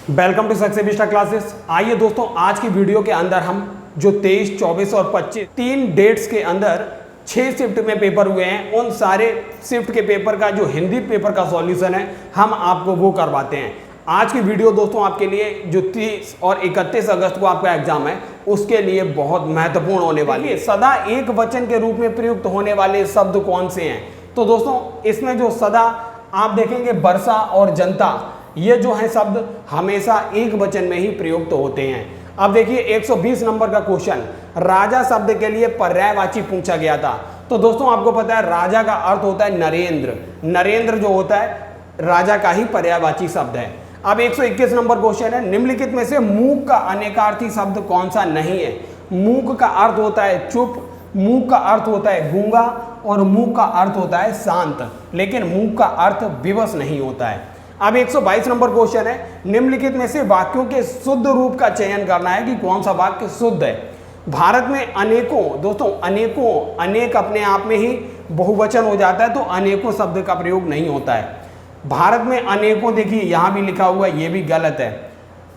Welcome to success classes. आइए दोस्तों, आज की वीडियो के अंदर हम जो 23, 24 और 25 तीन डेट्स के अंदर 6 शिफ्ट में पेपर हुए हैं, उन सारे शिफ्ट के पेपर का जो हिंदी पेपर का सॉल्यूशन है हम आपको वो करवाते हैं। आज की वीडियो दोस्तों आपके लिए जो 30 और 31 अगस्त को आपका एग्जाम है उसके लिए बहुत महत्वपूर्ण होने वाली है। सदा एक वचन के रूप में प्रयुक्त होने वाले शब्द कौन से हैं? तो दोस्तों इसमें जो सदा आप देखेंगे वर्षा और जनता, ये जो है शब्द हमेशा एक वचन में ही प्रयुक्त होते हैं। अब देखिए 120 नंबर का क्वेश्चन, राजा शब्द के लिए पर्यायवाची पूछा गया था। तो दोस्तों आपको पता है राजा का अर्थ होता है नरेंद्र। नरेंद्र जो होता है राजा का ही पर्यायवाची शब्द है। अब 121 नंबर क्वेश्चन है, निम्नलिखित में से मूक का अनेकार्थी शब्द कौन सा नहीं है? मूक का अर्थ होता है चुप, मूक का अर्थ होता है गूंगा और मूक का अर्थ होता है शांत, लेकिन मूक का अर्थ विवश नहीं होता है। अब 122 नंबर क्वेश्चन है, निम्नलिखित में से वाक्यों के शुद्ध रूप का चयन करना है कि कौन सा वाक्य शुद्ध है। भारत में अनेकों, दोस्तों अनेकों, अनेक अपने आप में ही बहुवचन हो जाता है, तो अनेकों शब्द का प्रयोग नहीं होता है। भारत में अनेकों, देखिए यहां भी लिखा हुआ है, ये भी गलत है।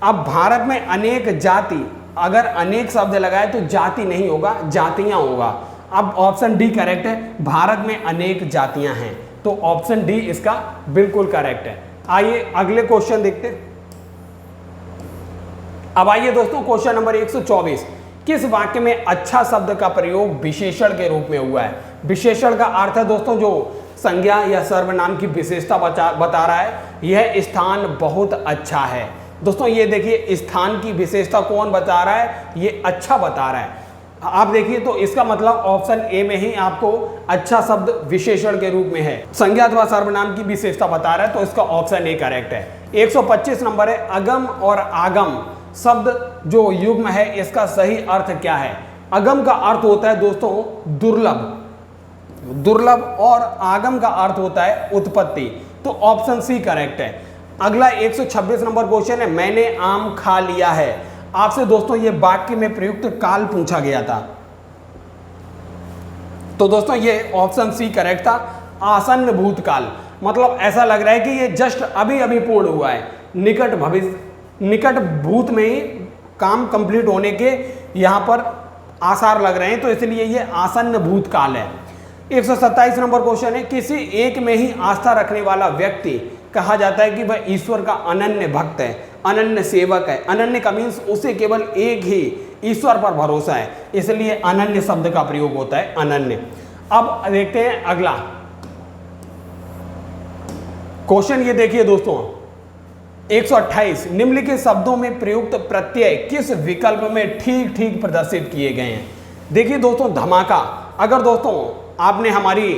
अब भारत में अनेक जाति, अगर अनेक शब्द लगाए तो जाति नहीं होगा, जातियां होगा। अब ऑप्शन डी करेक्ट है, भारत में अनेक जातियां हैं, तो ऑप्शन डी इसका बिल्कुल करेक्ट है। आइए अगले क्वेश्चन देखते हैं। अब आइए दोस्तों क्वेश्चन नंबर 124, किस वाक्य में अच्छा शब्द का प्रयोग विशेषण के रूप में हुआ है? विशेषण का अर्थ है दोस्तों जो संज्ञा या सर्वनाम की विशेषता बता रहा है। यह स्थान बहुत अच्छा है। दोस्तों ये देखिए स्थान की विशेषता कौन बता रहा है? ये अच्छा बता रहा है। आप देखिए तो इसका मतलब ऑप्शन ए में ही आपको अच्छा शब्द विशेषण के रूप में है, संज्ञा अथवा सर्वनाम की विशेषता बता रहा है, तो इसका ऑप्शन ए करेक्ट है। 125 नंबर है, अगम और आगम शब्द जो युग्म है इसका सही अर्थ क्या है? अगम का अर्थ होता है दोस्तों दुर्लभ, दुर्लभ, और आगम का अर्थ होता है उत्पत्ति, तो ऑप्शन सी करेक्ट है। अगला 126 नंबर क्वेश्चन है, मैंने आम खा लिया है। आपसे दोस्तों ये वाक्य में प्रयुक्त काल पूछा गया था, तो दोस्तों ये ऑप्शन सी करेक्ट था, आसन्न भूतकाल। मतलब ऐसा लग रहा है कि ये जस्ट अभी अभी पूर्ण हुआ है, निकट भविष्य, निकट भूत में ही काम कंप्लीट होने के यहां पर आसार लग रहे हैं, तो इसलिए ये आसन्न भूतकाल है। 127 नंबर क्वेश्चन है, किसी एक में ही आस्था रखने वाला व्यक्ति कहा जाता है कि वह ईश्वर का अनन्य भक्त है, अनन्य सेवक है। अनन्य का मीन्स उसे केवल एक ही ईश्वर पर भरोसा है, इसलिए अनन्य शब्द का प्रयोग होता है, अनन्य। अब देखते हैं अगला क्वेश्चन, ये देखिए दोस्तों 128, निम्नलिखित शब्दों में प्रयुक्त प्रत्यय किस विकल्प में ठीक ठीक प्रदर्शित किए गए हैं? देखिए दोस्तों धमाका, अगर दोस्तों आपने हमारी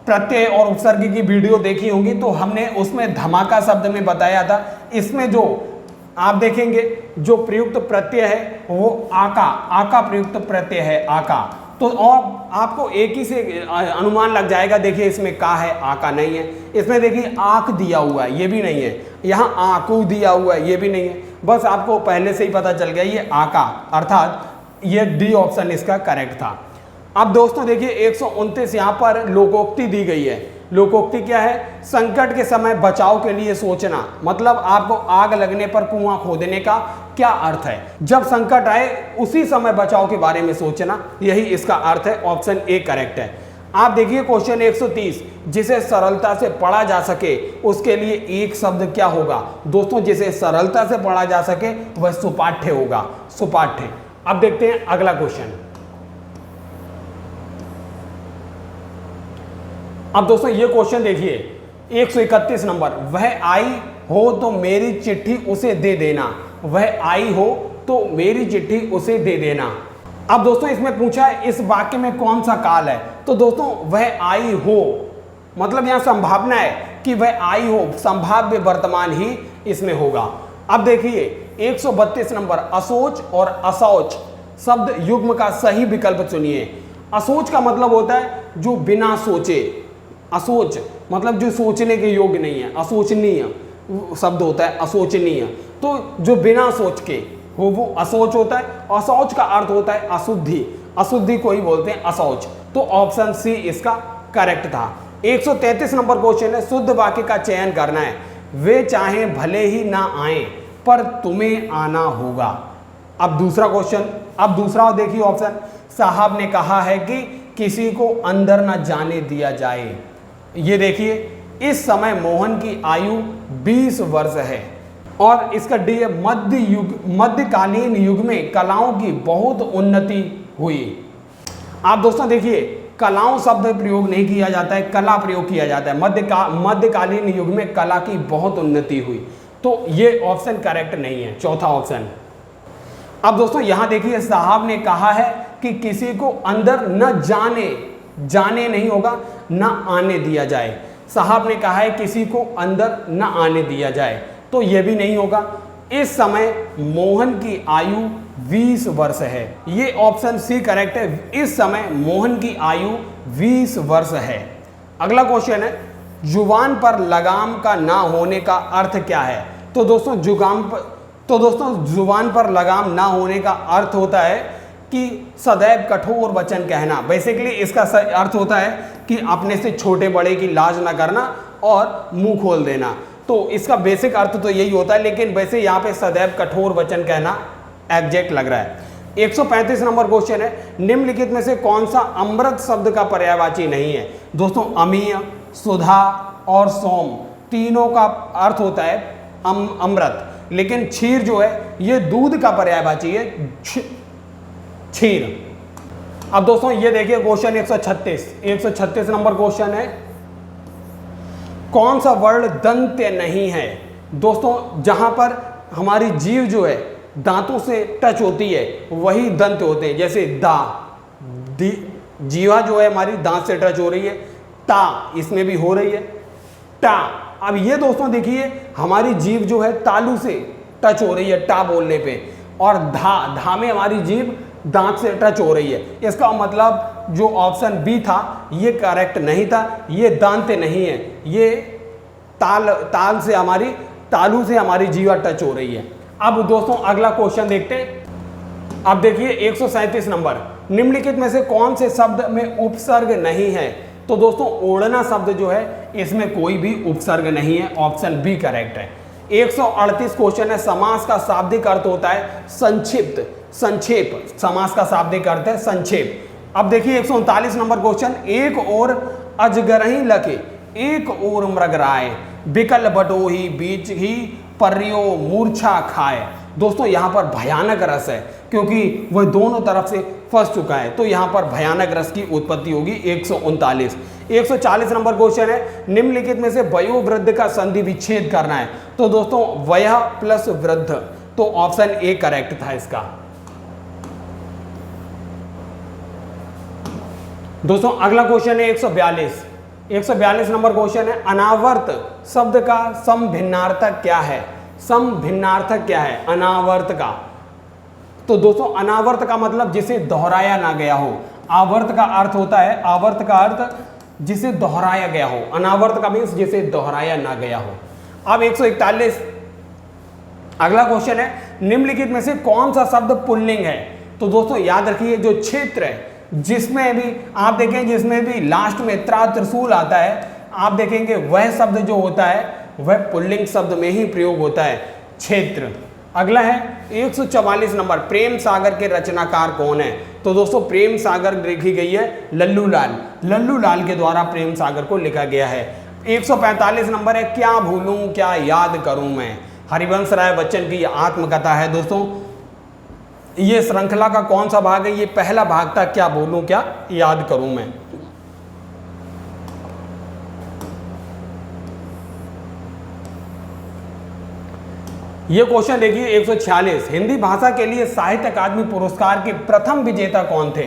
प्रत्यय और उपसर्ग की वीडियो देखी होगी तो हमने उसमें धमाका शब्द में बताया था। इसमें जो आप देखेंगे जो प्रयुक्त प्रत्यय है वो आका, आका प्रयुक्त प्रत्यय है, आका। तो और आपको एक ही से अनुमान लग जाएगा, देखिए इसमें का है, आका नहीं है। इसमें देखिए आंख दिया हुआ है, ये भी नहीं है। यहाँ आंकू दिया हुआ है, ये भी नहीं है। बस आपको पहले से ही पता चल गया ये आका, अर्थात ये डी ऑप्शन इसका करेक्ट था। अब दोस्तों देखिए 129 यहाँ पर लोकोक्ति दी गई है। लोकोक्ति क्या है? संकट के समय बचाव के लिए सोचना। मतलब आपको आग लगने पर कुआं खोदने का क्या अर्थ है? जब संकट आए उसी समय बचाव के बारे में सोचना, यही इसका अर्थ है। ऑप्शन ए करेक्ट है। आप देखिए क्वेश्चन 130, जिसे सरलता से पढ़ा जा सके उसके लिए एक शब्द क्या होगा? दोस्तों जिसे सरलता से पढ़ा जा सके वह सुपाठ्य होगा, सुपाठ्य। अब देखते हैं अगला क्वेश्चन। अब दोस्तों ये क्वेश्चन देखिए 131 नंबर, वह आई हो तो मेरी चिट्ठी उसे दे देना, वह आई हो तो मेरी चिट्ठी उसे दे देना। अब दोस्तों इसमें पूछा है इस वाक्य में कौन सा काल है? तो दोस्तों वह आई हो मतलब यहां संभावना है कि वह आई हो, संभाव्य वर्तमान ही इसमें होगा। अब देखिए 132 नंबर, असोच और असौच शब्द युग्म का सही विकल्प चुनिए। असोच का मतलब होता है जो बिना सोचे, असोच मतलब जो सोचने के योग्य नहीं है, असोचनीय शब्द होता है, असोचनीय। तो जो बिना सोच के हो वो असोच होता है। असौच का अर्थ होता है अशुद्धि, अशुद्धि को ही बोलते हैं असौच, तो ऑप्शन सी इसका करेक्ट था। 133 नंबर क्वेश्चन है, शुद्ध वाक्य का चयन करना है। वे चाहे भले ही ना आए, पर तुम्हें आना होगा। अब दूसरा क्वेश्चन, अब दूसरा देखिए ऑप्शन, साहब ने कहा है कि किसी को अंदर न जाने दिया जाए। ये देखिए, इस समय मोहन की आयु 20 वर्ष है। और इसका डी है, मध्यकालीन युग में कलाओं की बहुत उन्नति हुई। आप दोस्तों देखिए, कलाओं शब्द प्रयोग नहीं किया जाता है, कला प्रयोग किया जाता है। मध्यकालीन युग में कला की बहुत उन्नति हुई, तो ये ऑप्शन करेक्ट नहीं है, चौथा ऑप्शन। अब दोस्तों यहां देखिए, साहब ने कहा है कि किसी को अंदर न जाने नहीं होगा, न आने दिया जाए। साहब ने कहा है किसी को अंदर न आने दिया जाए, तो यह भी नहीं होगा। इस समय मोहन की आयु 20 वर्ष है, ये ऑप्शन सी करेक्ट है। इस समय मोहन की आयु 20 वर्ष है। अगला क्वेश्चन है, जुबान पर लगाम का ना होने का अर्थ क्या है? तो दोस्तों जुबान पर लगाम ना होने का अर्थ होता है कि सदैव कठोर वचन कहना। बेसिकली इसका अर्थ होता है कि अपने से छोटे बड़े की लाज ना करना और मुंह खोल देना। तो इसका बेसिक अर्थ तो यही होता है, लेकिन वैसे यहाँ पे सदैव कठोर वचन कहना एग्जैक्ट लग रहा है। 135 नंबर क्वेश्चन है, निम्नलिखित में से कौन सा अमृत शब्द का पर्यायवाची नहीं है? दोस्तों अमीय, सुधा और सोम तीनों का अर्थ होता है अमृत, लेकिन क्षीर जो है ये दूध का पर्यायवाची है, क्षीर। अब दोस्तों ये देखिए क्वेश्चन 136 नंबर क्वेश्चन है, कौन सा वर्ण दंत्य नहीं है? दोस्तों जहां पर हमारी जीभ जो है दांतों से टच होती है वही दंत होते हैं। जैसे जीवा जो है हमारी दांत से टच हो रही है, ता इसमें भी हो रही है, टा। अब ये दोस्तों देखिए हमारी जीभ जो है तालू से टच हो रही है टा बोलने पे, और धा में हमारी जीभ दांत से टच हो रही है। इसका मतलब जो ऑप्शन बी था ये करेक्ट नहीं था, ये दांत नहीं है, ये ताल से हमारी तालू से हमारी जीवा टच हो रही है। अब दोस्तों अगला क्वेश्चन देखते हैं। अब देखिए 137 नंबर, निम्नलिखित में से कौन से शब्द में उपसर्ग नहीं है? तो दोस्तों ओढ़ना शब्द जो है इसमें कोई भी उपसर्ग नहीं है, ऑप्शन बी करेक्ट है। 138 क्वेश्चन है, समास का शाब्दिक अर्थ होता है संक्षिप्त, संक्षेप। समास का शाब्दिक अर्थ है संक्षेप। अब देखिए 139 नंबर क्वेश्चन, एक और अजगरही लके एक और मृगराय, बिकल बटोही बीच ही पर्यो मूर्छा खाए। दोस्तों यहाँ पर भयानक रस है, क्योंकि वह दोनों तरफ से फंस चुका है, तो यहाँ पर भयानक रस की उत्पत्ति होगी। 139। 140 नंबर क्वेश्चन है, निम्नलिखित में से वयोवृद्ध का संधि विच्छेद करना है। तो दोस्तों वय प्लस वृद्ध, तो ऑप्शन ए करेक्ट था इसका। दोस्तों अगला क्वेश्चन है 142 नंबर क्वेश्चन है, अनावर्त शब्द का समभिन्नार्थक क्या है? समभिन्नार्थक क्या है अनावर्त का? तो दोस्तों अनावर्त का मतलब जिसे दोहराया ना गया हो। आवर्त का अर्थ होता है, आवर्त का अर्थ जिसे दोहराया गया हो, अनावर्त का मीन्स जिसे दोहराया ना गया हो। अब 141 अगला क्वेश्चन है, निम्नलिखित में से कौन सा शब्द पुल्लिंग है? तो दोस्तों याद रखिए जो क्षेत्र है जिसमें भी आप देखें, जिसमें भी लास्ट में त्रिशूल आता है, आप देखेंगे वह शब्द जो होता है वह पुल्लिंग शब्द में ही प्रयोग होता है, क्षेत्र। अगला है 144 नंबर, प्रेम सागर के रचनाकार कौन है? तो दोस्तों प्रेम सागर लिखी गई है लल्लू लाल के द्वारा प्रेम सागर को लिखा गया है। 145 नंबर है, क्या भूलूं क्या याद करूं मैं? हरिवंश राय बच्चन की आत्मकथा है। दोस्तों ये श्रृंखला का कौन सा भाग है? ये पहला भाग था, क्या भूलूं क्या याद करूं मैं। ये क्वेश्चन देखिए 146, हिंदी भाषा के लिए साहित्य अकादमी पुरस्कार के प्रथम विजेता कौन थे?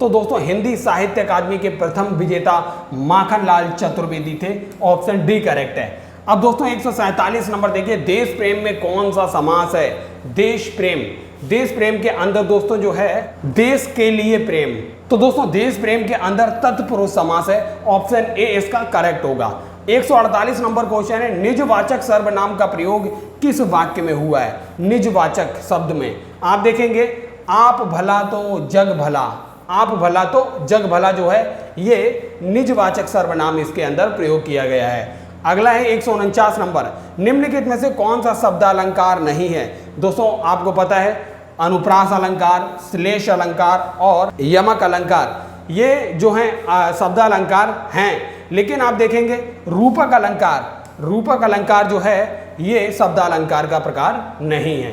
तो दोस्तों हिंदी साहित्य अकादमी के प्रथम विजेता माखनलाल चतुर्वेदी थे, ऑप्शन डी करेक्ट है। अब दोस्तों 147 नंबर देखिए, देश प्रेम में कौन सा समास है? देश प्रेम। देश प्रेम के अंदर दोस्तों जो है देश के लिए प्रेम, तो दोस्तों देश प्रेम के अंदर तत्पुरुष समास है, ऑप्शन ए इसका करेक्ट होगा। 148 नंबर क्वेश्चन है, निजवाचक सर्वनाम का प्रयोग किस वाक्य में हुआ है? निजवाचक शब्द में आप देखेंगे आप भला तो जग भला, आप भला तो जग भला जो है ये निजवाचक सर्वनाम इसके अंदर प्रयोग किया गया है। अगला है 149 नंबर, निम्नलिखित में से कौन सा शब्दालंकार नहीं है। दोस्तों आपको पता है अनुप्रास अलंकार, श्लेष अलंकार और यमक अलंकार, ये जो हैं शब्दालंकार हैं, लेकिन आप देखेंगे रूपक अलंकार जो है ये शब्दालंकार का प्रकार नहीं है।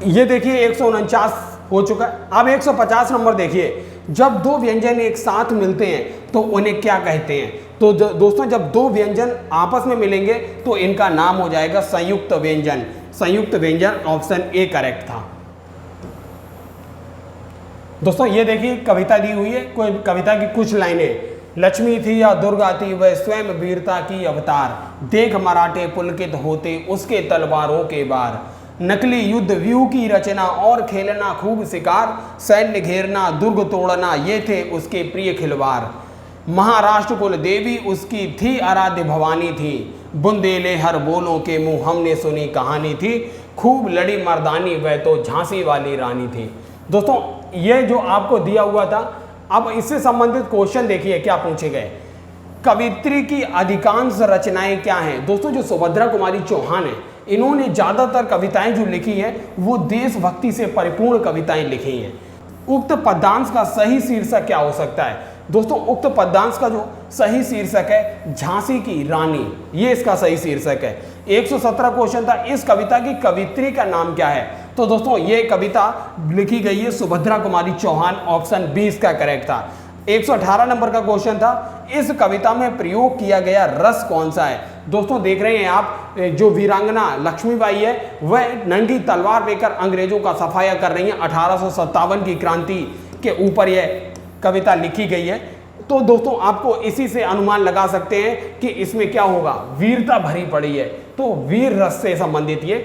ये देखिए 149 हो चुका है। अब 150 नंबर देखिए, जब दो व्यंजन एक साथ मिलते हैं तो उन्हें क्या कहते हैं। तो दोस्तों जब दो व्यंजन आपस में मिलेंगे तो इनका नाम हो जाएगा संयुक्त व्यंजन। संयुक्त व्यंजन ऑप्शन ए करेक्ट था। दोस्तों ये देखिए कविता दी हुई है, कोई कविता की कुछ लाइनें। लक्ष्मी थी या दुर्गा थी वह स्वयं वीरता की अवतार, देख मराठे पुलकित होते उसके तलवारों के बार, नकली युद्ध व्यूह की रचना और खेलना खूब शिकार, सैन्य घेरना दुर्ग तोड़ना ये थे उसके प्रिय खिलवाड़, महाराष्ट्र कुल देवी उसकी थी आराध्य भवानी थी, बुंदेले हर बोलों के मुंह हमने सुनी कहानी थी, खूब लड़ी मर्दानी वह तो झांसी वाली रानी थी। दोस्तों ये जो आपको दिया हुआ था, अब इससे संबंधित क्वेश्चन देखिए क्या पूछे गए। कवित्री की अधिकांश रचनाएं क्या हैं। दोस्तों जो सुभद्रा कुमारी चौहान है, इन्होंने ज़्यादातर कविताएं जो लिखी हैं वो देशभक्ति से परिपूर्ण कविताएं लिखी हैं। उक्त पद्यांश का सही शीर्षक क्या हो सकता है। दोस्तों उक्त पद्यांश का जो सही शीर्षक है झांसी की रानी, ये इसका सही शीर्षक है। 117 क्वेश्चन था, इस कविता की कवित्री का नाम क्या है। तो दोस्तों ये कविता लिखी गई है सुभद्रा कुमारी चौहान, ऑप्शन बी इसका करेक्ट था। 118 नंबर का क्वेश्चन था, इस कविता में प्रयोग किया गया रस कौन सा है। दोस्तों देख रहे हैं आप, जो वीरांगना लक्ष्मीबाई है वह नंगी तलवार लेकर अंग्रेजों का सफाया कर रही है। 1857 की क्रांति के ऊपर यह कविता लिखी गई है। तो दोस्तों आपको इसी से अनुमान लगा सकते हैं कि इसमें क्या होगा, वीरता भरी पड़ी है, तो वीर रस से संबंधित ये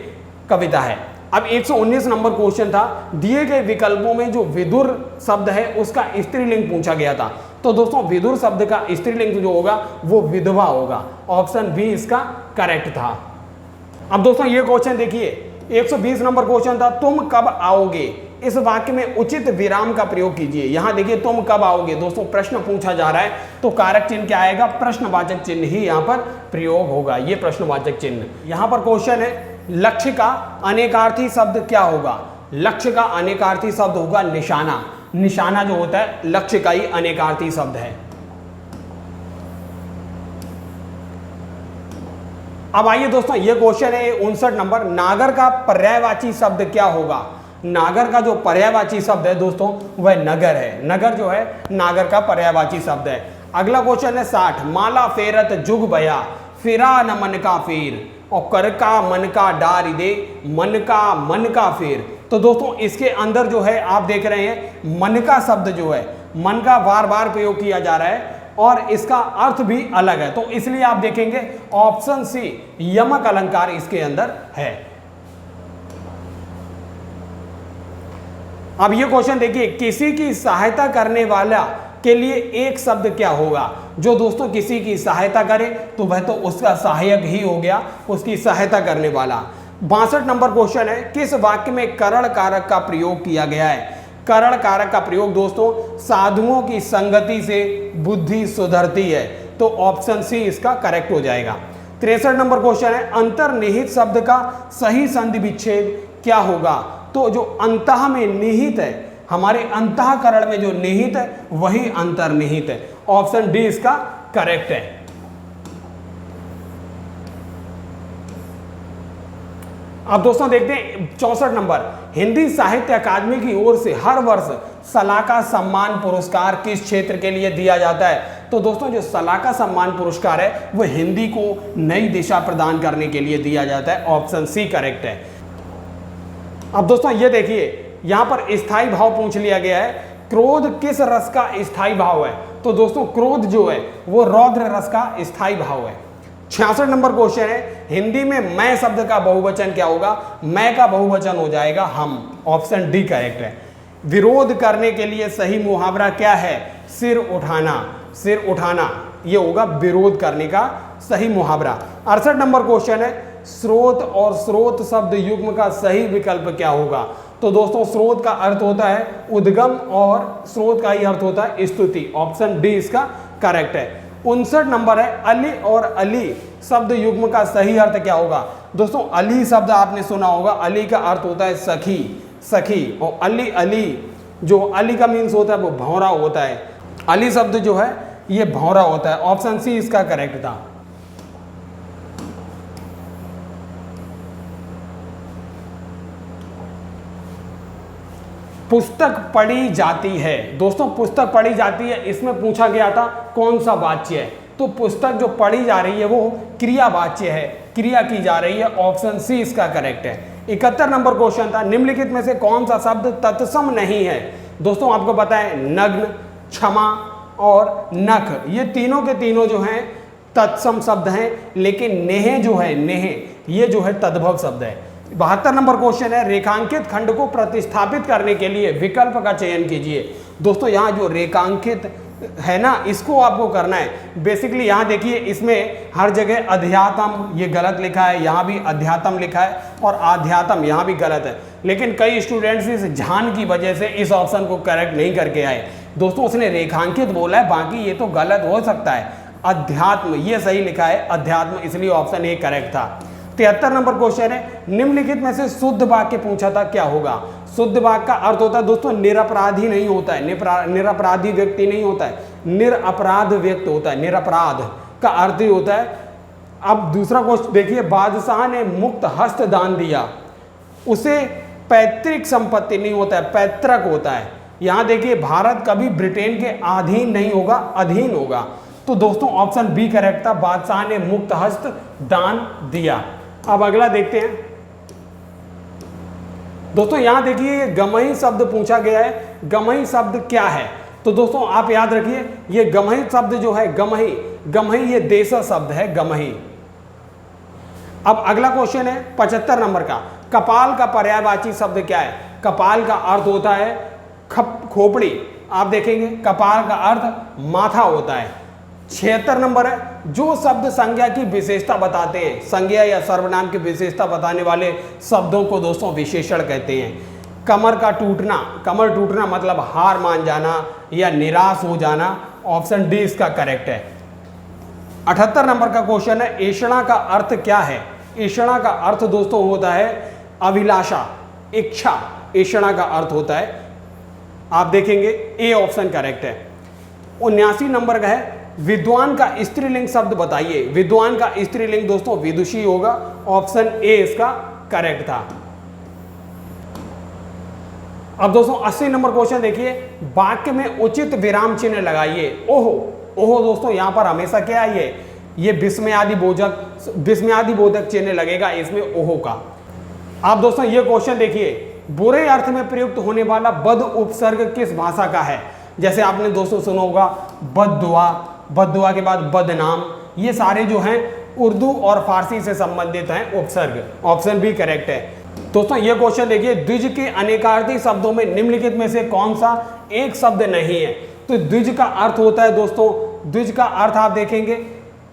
कविता है। अब 119 नंबर क्वेश्चन था, दिए गए विकल्पों में जो विदुर शब्द है उसका स्त्रीलिंग पूछा गया था। तो दोस्तों विदुर शब्द का स्त्रीलिंग जो होगा वो विधवा होगा, ऑप्शन बी इसका करेक्ट था। अब दोस्तों ये क्वेश्चन देखिए, 120 नंबर क्वेश्चन था, तुम कब आओगे। इस वाक्य में उचित विराम का प्रयोग कीजिए। यहां देखिए तुम कब आओगे, दोस्तों प्रश्न पूछा जा रहा है तो कारक चिन्ह क्या आएगा, प्रश्नवाचक चिन्ह ही यहां पर प्रयोग होगा, ये प्रश्नवाचक चिन्ह। यहां पर क्वेश्चन है, लक्ष्य का अनेकार्थी शब्द क्या होगा। लक्ष्य का अनेकार्थी शब्द होगा निशाना। निशाना जो होता है लक्ष्य का ही अनेकार्थी शब्द है। अब आइए दोस्तों ये क्वेश्चन है 59 नंबर, नागर का पर्यायवाची शब्द क्या होगा। नागर का जो पर्यायवाची शब्द है दोस्तों वह नगर है। नगर जो है नागर का पर्यायवाची शब्द है। अगला क्वेश्चन है 60, माला फेरत जुग बया फिरा न मन का फेर, और कर का मन का डार दे मन का फेर। तो दोस्तों इसके अंदर जो है आप देख रहे हैं मन का शब्द जो है, मन का बार बार प्रयोग किया जा रहा है और इसका अर्थ भी अलग है, तो इसलिए आप देखेंगे ऑप्शन सी यमक अलंकार इसके अंदर है। अब ये क्वेश्चन देखिए, किसी की सहायता करने वाला के लिए एक शब्द क्या होगा। जो दोस्तों किसी की सहायता करे तो वह तो उसका सहायक ही हो गया, उसकी सहायता करने वाला। 62 नंबर क्वेश्चन है, किस वाक्य में करण कारक का प्रयोग किया गया है। करण कारक का प्रयोग दोस्तों, साधुओं की संगति से बुद्धि सुधरती है, तो ऑप्शन सी इसका करेक्ट हो जाएगा। 63 नंबर क्वेश्चन है, अंतर्निहित शब्द का सही संधि विच्छेद क्या होगा। तो जो अंतः में निहित है, हमारे अंतःकरण में जो निहित है वही अंतर्निहित है, ऑप्शन डी इसका करेक्ट है। अब दोस्तों देखते हैं 64 नंबर, हिंदी साहित्य अकादमी की ओर से हर वर्ष सलाका सम्मान पुरस्कार किस क्षेत्र के लिए दिया जाता है। तो दोस्तों जो सलाका सम्मान पुरस्कार है वो हिंदी को नई दिशा प्रदान करने के लिए दिया जाता है, ऑप्शन सी करेक्ट है। अब दोस्तों ये देखिए यहां पर स्थायी भाव पूछ लिया गया है, क्रोध किस रस का स्थायी भाव है। तो दोस्तों क्रोध जो है वो रौद्र रस का स्थायी भाव है। 66 नंबर क्वेश्चन है, हिंदी में मैं शब्द का बहुवचन क्या होगा। मैं का बहुवचन हो जाएगा हम, ऑप्शन डी करेक्ट है। विरोध करने के लिए सही मुहावरा क्या है, सिर उठाना। सिर उठाना ये होगा विरोध करने का सही मुहावरा। 68 नंबर क्वेश्चन है, स्रोत और स्रोत शब्द युग्म का सही विकल्प क्या होगा। तो दोस्तों स्रोत का अर्थ होता है उद्गम और स्रोत का ही अर्थ होता है स्तुति। ऑप्शन डी इसका करेक्ट है। 59 नंबर है, अली और अली शब्द युग्म का सही अर्थ क्या होगा? दोस्तों अली शब्द आपने सुना होगा, अली का अर्थ होता है सखी, सखी। और अली, अली जो अली का मीन्स होता है वो भौरा होता है। अली शब्द जो है ये भौरा होता है। ऑप्शन सी इसका करेक्ट था। पुस्तक पढ़ी जाती है। दोस्तों पुस्तक पढ़ी जाती है, इसमें पूछा गया था कौन सा वाच्य है, तो पुस्तक जो पढ़ी जा रही है वो क्रियावाच्य है, क्रिया की जा रही है। ऑप्शन सी इसका करेक्ट है। 71 नंबर क्वेश्चन था, निम्नलिखित में से कौन सा शब्द तत्सम नहीं है? दोस्तों आपको पता है नग्न, क्षमा और नख, ये तीनों के तीनों जो हैं तत्सम शब्द हैं, लेकिन नेह जो है, नेह ये जो है तद्भव शब्द है। 72 नंबर क्वेश्चन है, रेखांकित खंड को प्रतिस्थापित करने के लिए विकल्प का चयन कीजिए। दोस्तों यहाँ जो रेखांकित है ना, इसको आपको करना है। बेसिकली यहाँ देखिए, इसमें हर जगह अध्यात्म ये गलत लिखा है, यहाँ भी अध्यात्म लिखा है और आध्यात्म यहाँ भी गलत है, लेकिन कई स्टूडेंट्स इस झान की वजह से इस ऑप्शन को करेक्ट नहीं करके आए। दोस्तों उसने रेखांकित बोला है, बाकी ये तो गलत हो सकता है। अध्यात्म ये सही लिखा है, अध्यात्म, इसलिए ऑप्शन ए करेक्ट था। 73 नंबर क्वेश्चन है, निम्नलिखित में से शुद्ध वाक्य पूछा था, क्या होगा? शुद्ध वाक्य का अर्थ होता है दोस्तों निरपराधी नहीं होता है, निरपराधी व्यक्ति नहीं होता है, निरपराध व्यक्ति होता है। निरपराध का अर्थ ही होता है। अब दूसरा क्वेश्चन देखिए, बादशाह ने मुक्त हस्त दान दिया, उसे पैतृक संपत्ति नहीं होता है, पैतृक होता है। यहाँ देखिए, भारत कभी ब्रिटेन के अधीन नहीं होगा, अधीन होगा। तो दोस्तों ऑप्शन बी करेक्ट था, बादशाह ने मुक्त हस्त दान दिया। अब अगला देखते हैं। दोस्तों यहां देखिए, गमही शब्द पूछा गया है, गमही शब्द क्या है? तो दोस्तों आप याद रखिए, ये गमही शब्द जो है, गमही, गमही ये देश शब्द है, गमही। अब अगला क्वेश्चन है 75 नंबर का, कपाल का पर्यायवाची शब्द क्या है? कपाल का अर्थ होता है खोपड़ी। आप देखेंगे कपाल का अर्थ माथा होता है। 76 नंबर है, जो शब्द संज्ञा की विशेषता बताते हैं, संज्ञा या सर्वनाम की विशेषता बताने वाले शब्दों को दोस्तों विशेषण कहते हैं। कमर का टूटना, कमर टूटना मतलब हार मान जाना या निराश हो जाना। ऑप्शन डी इसका करेक्ट है। 78 नंबर का क्वेश्चन है, ऐषणा का अर्थ क्या है? ऐषणा का अर्थ दोस्तों होता है अभिलाषा, इच्छा, ऐषणा का अर्थ होता है। आप देखेंगे ए ऑप्शन करेक्ट है। 79 नंबर का है, विद्वान का स्त्रीलिंग शब्द बताइए। विद्वान का स्त्रीलिंग दोस्तों विदुषी होगा। ऑप्शन ए इसका करेक्ट था। अब दोस्तों 80 नंबर क्वेश्चन देखिए, वाक्य में उचित विराम चिन्ह लगाइए। ओहो, ओहो दोस्तों यहां पर हमेशा क्या है, ये विस्मयादि बोधक चिन्ह लगेगा इसमें ओहो का। आप दोस्तों ये क्वेश्चन देखिए, बुरे अर्थ में प्रयुक्त होने वाला बद उपसर्ग किस भाषा का है? जैसे आपने दोस्तों सुना होगा बद्दुआ, बद्दुआ के बाद बदनाम, ये सारे जो हैं उर्दू और फारसी से संबंधित हैं उपसर्ग। ऑप्शन बी करेक्ट है। दोस्तों ये क्वेश्चन देखिए, द्विज के अनेकार्थी शब्दों में निम्नलिखित में से कौन सा एक शब्द नहीं है? तो द्विज का अर्थ होता है दोस्तों, द्विज का अर्थ आप देखेंगे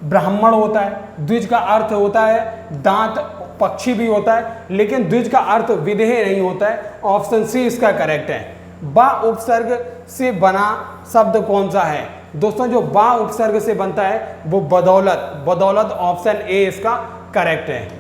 ब्राह्मण होता है, द्विज का अर्थ होता है दांत पक्षी भी होता है, लेकिन द्विज का अर्थ विदेह नहीं होता है। ऑप्शन सी इसका करेक्ट है। बा उपसर्ग से बना शब्द कौन सा है? दोस्तों जो बा उपसर्ग से बनता है वो बदौलत, बदौलत। ऑप्शन ए इसका करेक्ट है।